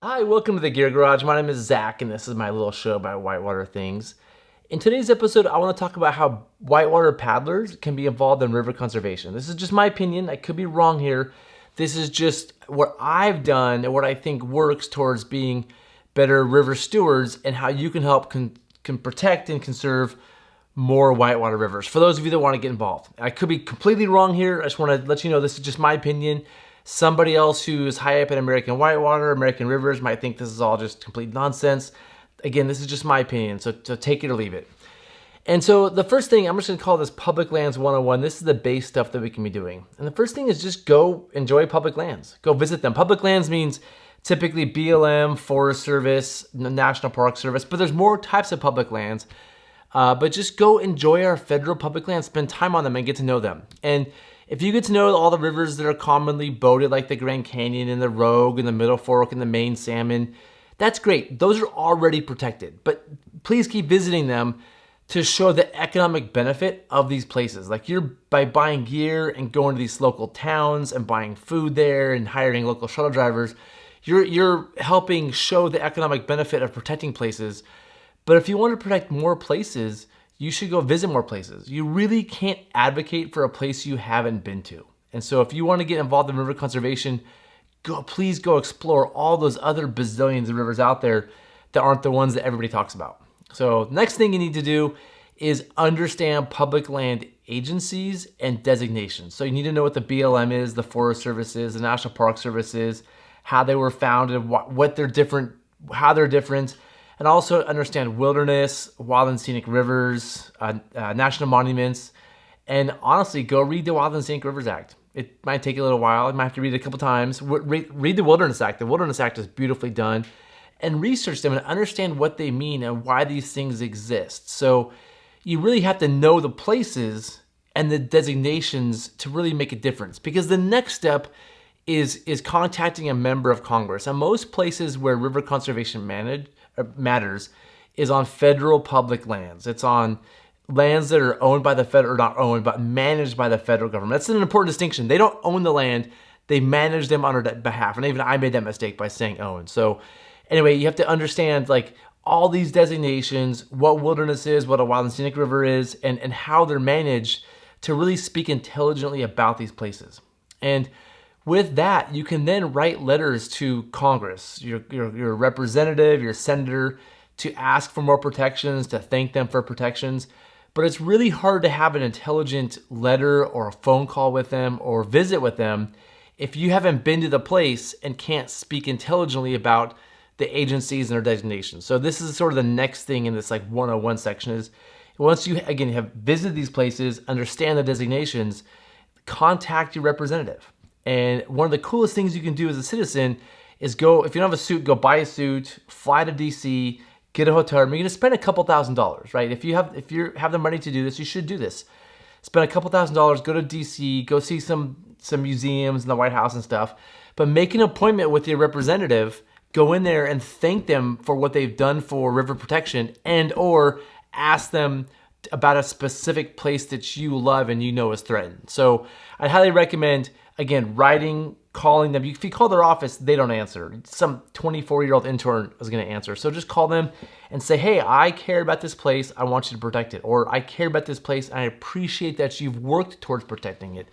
Hi, welcome to the Gear Garage. My name is Zach, and this is my little show about whitewater things. In today's episode, I want to talk about how whitewater paddlers can be involved in river conservation. This is just my opinion. I could be wrong here. This is just what I've done and what I think works towards being better river stewards and how you can help can protect and conserve more whitewater rivers. For those of you that want to get involved, I could be completely wrong here. I just want to let you know this is just my opinion. Somebody else who's high up in American whitewater, American rivers might think this is all just complete nonsense. Again, this is just my opinion, so take it or leave it. And so the first thing, I'm just gonna call this Public Lands 101. This is the base stuff that we can be doing. And the first thing is just go enjoy public lands. Go visit them. Public lands means typically BLM, Forest Service, National Park Service, but there's more types of public lands. But just go enjoy our federal public lands, spend time on them and get to know them. And if you get to know all the rivers that are commonly boated, like the Grand Canyon and the Rogue and the Middle Fork and the Main Salmon, that's great. Those are already protected, but please keep visiting them to show the economic benefit of these places. Like by buying gear and going to these local towns and buying food there and hiring local shuttle drivers, you're helping show the economic benefit of protecting places. But if you want to protect more places, you should go visit more places. You really can't advocate for a place you haven't been to. And so if you want to get involved in river conservation, please go explore all those other bazillions of rivers out there that aren't the ones that everybody talks about. So next thing you need to do is understand public land agencies and designations. So you need to know what the BLM is, the Forest Service is, the National Park Service is, how they were founded, what they're different, how they're different, and also understand wilderness, wild and scenic rivers, national monuments, and honestly, go read the Wild and Scenic Rivers Act. It might take a little while. You might have to read it a couple times. Read the Wilderness Act. The Wilderness Act is beautifully done. And research them and understand what they mean and why these things exist. So you really have to know the places and the designations to really make a difference. Because the next step is contacting a member of Congress. And most places where river conservation matters is on federal public lands. It's on lands that are owned by the federal, or not owned, but managed by the federal government. That's an important distinction. They don't own the land, they manage them on their behalf. And even I made that mistake by saying own. So anyway, you have to understand like all these designations, what wilderness is, what a wild and scenic river is, and how they're managed to really speak intelligently about these places. And with that, you can then write letters to Congress, your representative, your senator, to ask for more protections, to thank them for protections. But it's really hard to have an intelligent letter or a phone call with them or visit with them if you haven't been to the place and can't speak intelligently about the agencies and their designations. So this is sort of the next thing in this like 101 section is once you, again, have visited these places, understand the designations, contact your representative. And one of the coolest things you can do as a citizen is go, if you don't have a suit, go buy a suit, fly to DC, get a hotel room. You're gonna spend a couple $1,000s, right? If you have the money to do this, you should do this. Spend a couple $1,000s, go to DC, go see some museums and the White House and stuff, but make an appointment with your representative, go in there and thank them for what they've done for river protection and or ask them about a specific place that you love and you know is threatened. So I highly recommend, again, writing, calling them. If you call their office, they don't answer. Some 24-year-old intern is gonna answer. So just call them and say, hey, I care about this place, I want you to protect it. Or I care about this place and I appreciate that you've worked towards protecting it,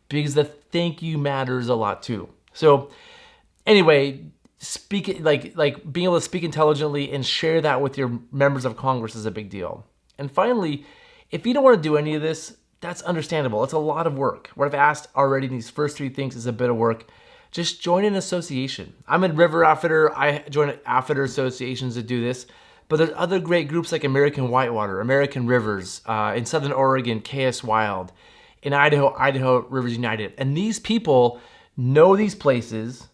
because the thank you matters a lot too. So anyway, speak like being able to speak intelligently and share that with your members of Congress is a big deal. And finally, if you don't want to do any of this, that's understandable. It's a lot of work. What I've asked already in these first three things is a bit of work. Just join an association. I'm a river outfitter. I join outfitter associations that do this. But there's other great groups like American Whitewater, American Rivers, in Southern Oregon, KS Wild, in Idaho, Idaho Rivers United. And these people know these places.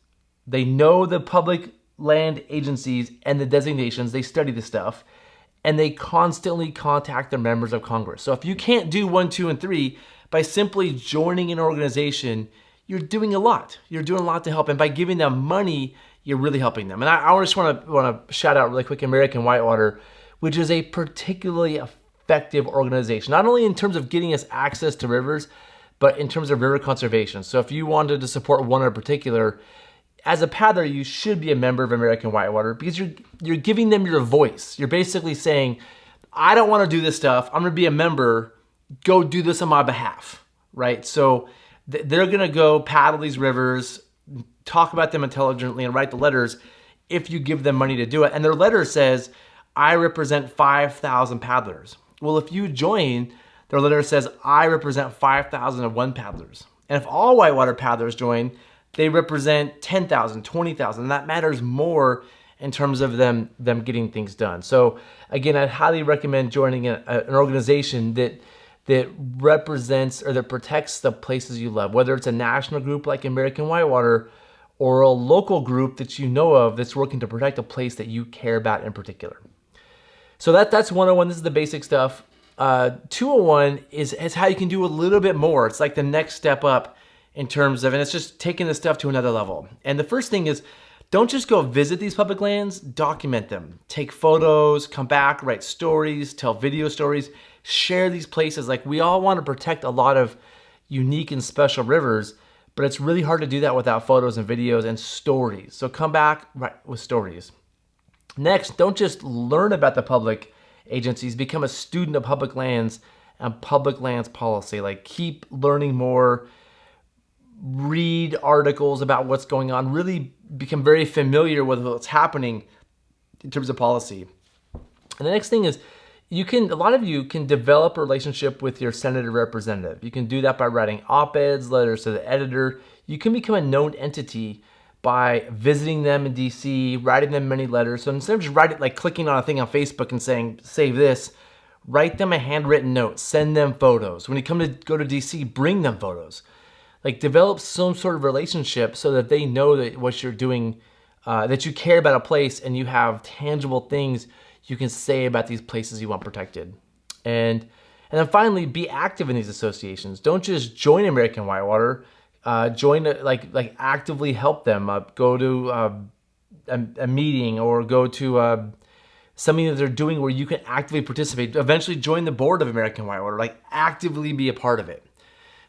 They know the public land agencies and the designations. They study the stuff. And they constantly contact their members of Congress. So if you can't do 1, 2, and 3, by simply joining an organization, you're doing a lot. You're doing a lot to help. And by giving them money, you're really helping them. And I just want to shout out really quick American Whitewater, which is a particularly effective organization, not only in terms of getting us access to rivers, but in terms of river conservation. So if you wanted to support one in particular, as a paddler, you should be a member of American Whitewater because you're giving them your voice. You're basically saying, I don't want to do this stuff. I'm going to be a member. Go do this on my behalf, right? So they're going to go paddle these rivers, talk about them intelligently, and write the letters if you give them money to do it. And their letter says, I represent 5,000 paddlers. Well, if you join, their letter says, I represent 5,001 paddlers. And if all whitewater paddlers join, they represent 10,000, 20,000. And that matters more in terms of them getting things done. So again, I'd highly recommend joining an organization that represents or that protects the places you love, whether it's a national group like American Whitewater or a local group that you know of that's working to protect a place that you care about in particular. So that's 101. This is the basic stuff. 201 is how you can do a little bit more. It's like the next step up in terms of, and it's just taking the stuff to another level. And the first thing is, don't just go visit these public lands, document them. Take photos, come back, write stories, tell video stories, share these places. Like, we all want to protect a lot of unique and special rivers, but it's really hard to do that without photos and videos and stories. So come back with stories. Next, don't just learn about the public agencies, become a student of public lands and public lands policy. Like, keep learning more, read articles about what's going on, really become very familiar with what's happening in terms of policy. And the next thing is, a lot of you can develop a relationship with your senator representative. You can do that by writing op-eds, letters to the editor. You can become a known entity by visiting them in DC, writing them many letters. So instead of just clicking on a thing on Facebook and saying, save this, write them a handwritten note, send them photos. When you come to go to DC, bring them photos. Like, develop some sort of relationship so that they know that what you're doing, that you care about a place and you have tangible things you can say about these places you want protected. And then finally, be active in these associations. Don't just join American Whitewater. Join, actively help them. Go to a meeting or go to something that they're doing where you can actively participate. Eventually join the board of American Whitewater. Like, actively be a part of it.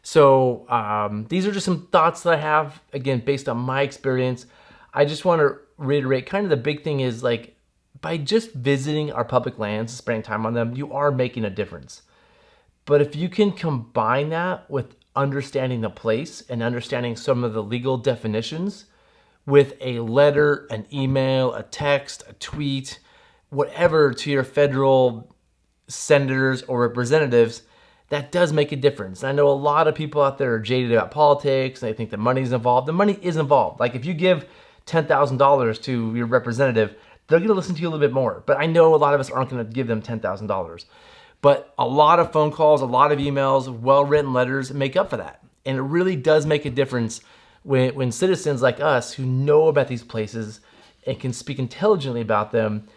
So these are just some thoughts that I have, again, based on my experience. I just want to reiterate, kind of the big thing is, like, by just visiting our public lands, spending time on them, you are making a difference. But if you can combine that with understanding the place and understanding some of the legal definitions with a letter, an email, a text, a tweet, whatever, to your federal senators or representatives, that does make a difference. And I know a lot of people out there are jaded about politics and they think the money's involved. The money is involved. Like, if you give $10,000 to your representative, they're going to listen to you a little bit more. But I know a lot of us aren't going to give them $10,000. But a lot of phone calls, a lot of emails, well-written letters make up for that. And it really does make a difference when citizens like us who know about these places and can speak intelligently about them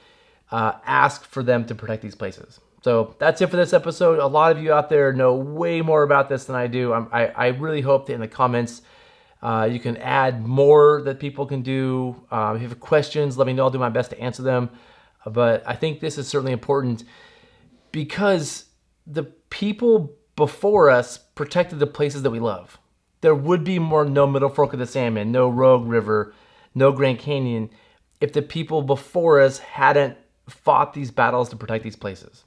ask for them to protect these places. So that's it for this episode. A lot of you out there know way more about this than I do. I really hope that in the comments you can add more that people can do. If you have questions, let me know. I'll do my best to answer them. But I think this is certainly important because the people before us protected the places that we love. There would be no Middle Fork of the Salmon, no Rogue River, no Grand Canyon if the people before us hadn't fought these battles to protect these places.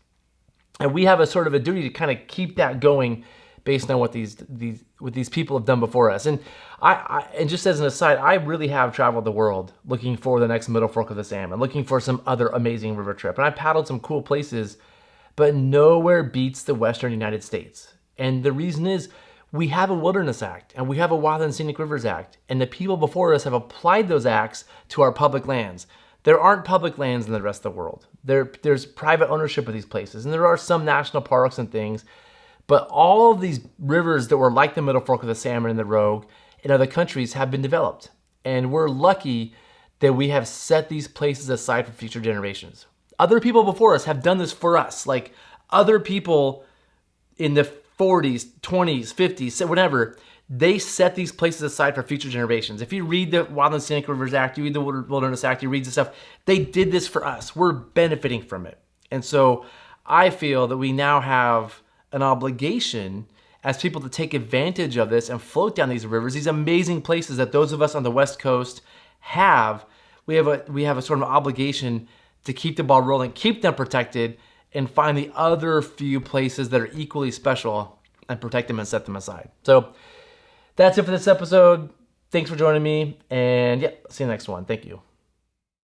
And we have a sort of a duty to kind of keep that going based on what these people have done before us. And and just as an aside, I really have traveled the world looking for the next Middle Fork of the Salmon, looking for some other amazing river trip. And I paddled some cool places, but nowhere beats the Western United States. And the reason is, we have a Wilderness Act and we have a Wild and Scenic Rivers Act. And the people before us have applied those acts to our public lands. There aren't public lands in the rest of the world. There's private ownership of these places. And there are some national parks and things. But all of these rivers that were like the Middle Fork of the Salmon and the Rogue in other countries have been developed. And we're lucky that we have set these places aside for future generations. Other people before us have done this for us. Like, other people in the 40s, 20s, 50s, whatever, they set these places aside for future generations. If you read the Wild and Scenic Rivers Act, you read the Wilderness Act, you read the stuff, they did this for us. We're benefiting from it. And so I feel that we now have an obligation as people to take advantage of this and float down these rivers, these amazing places that those of us on the West Coast have, we have a sort of obligation to keep the ball rolling, keep them protected, and find the other few places that are equally special and protect them and set them aside. So that's it for this episode. Thanks for joining me, and yeah, see you next one. Thank you.